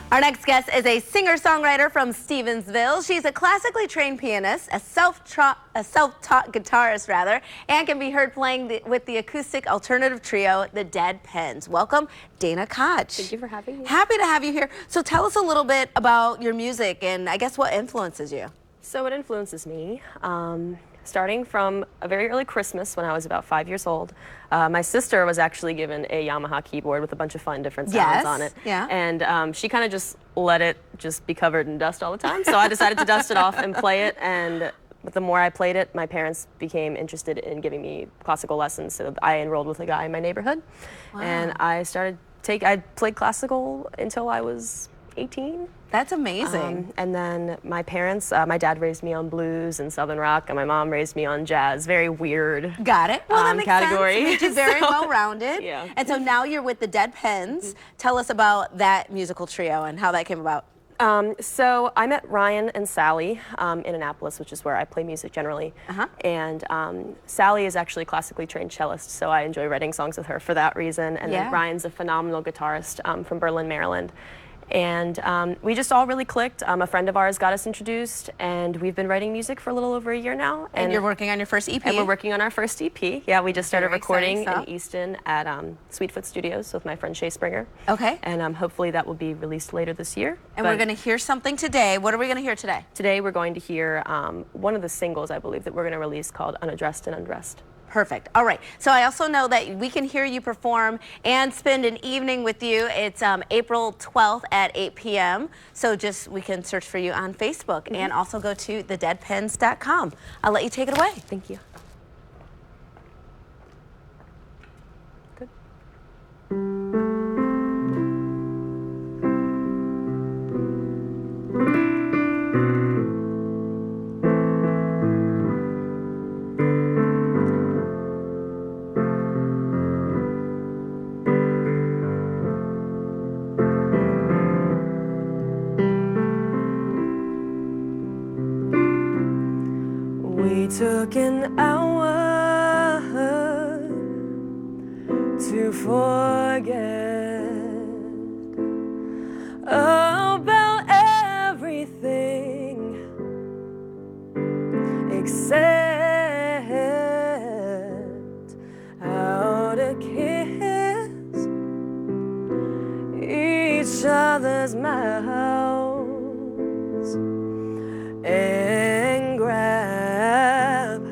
Our next guest is a singer-songwriter from Stevensville. She's a classically trained pianist, a self-taught guitarist, and can be heard playing with the acoustic alternative trio, the Dead Pens. Welcome, Danah Koch. Thank you for having me. Happy to have you here. So tell us a little bit about your music and I guess what influences you. So what influences me? Starting from a very early Christmas when I was about 5 years old, my sister was actually given a Yamaha keyboard with a bunch of fun different sounds on it. Yeah. And she kind of just let it just be covered in dust all the time. So I decided to dust it off and play it. And the more I played it, my parents became interested in giving me classical lessons. So I enrolled with a guy in my neighborhood. Wow. And I played classical until I was 18. That's amazing. And then my parents, my dad raised me on blues and southern rock, and my mom raised me on jazz. Very weird. Got it. Well, that makes category. sense. You're very well-rounded. Yeah. And so now you're with the Dead Pens. Tell us about that musical trio and how that came about. So I met Ryan and Sally in Annapolis, which is where I play music generally. And Sally is actually a classically trained cellist, so I enjoy writing songs with her for that reason. And then Ryan's a phenomenal guitarist from Berlin, Maryland. And we just all really clicked. A friend of ours got us introduced, and we've been writing music for a little over a year now. And you're working on your first EP. And we're working on our first EP. Yeah, we just started recording in Easton at Sweetfoot Studios with my friend Shay Springer. Okay. And hopefully that will be released later this year. And we're going to hear something today. What are we going to hear today? Today we're going to hear one of the singles, I believe, that we're going to release called Unaddressed and Undressed. Perfect. All right. So I also know that we can hear you perform and spend an evening with you. It's April 12th at 8 p.m. So we can search for you on Facebook and also go to thedeadpens.com. I'll let you take it away. Thank you. Good. We took an hour to forget about everything except how to kiss each other's mouths and grab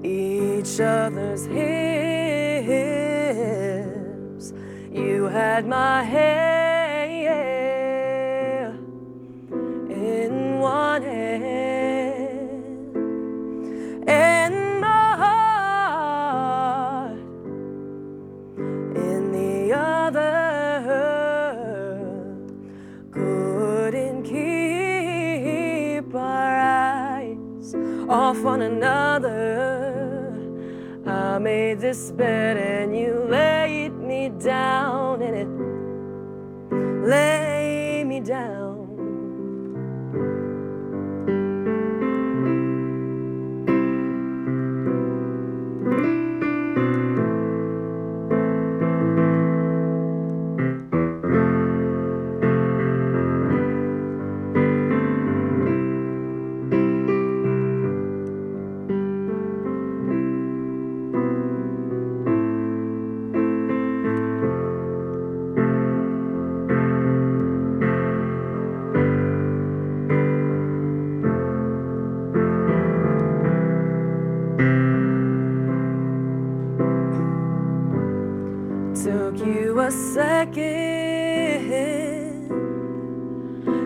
each other's hips. You had my hair in one hand and my heart in the other. Couldn't keep our eyes off one another. I made this bed and you laid me down in it. Lay me down. Took you a second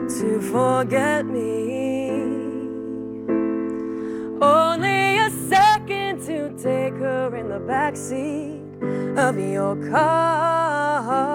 to forget me. Only a second to take her in the backseat of your car.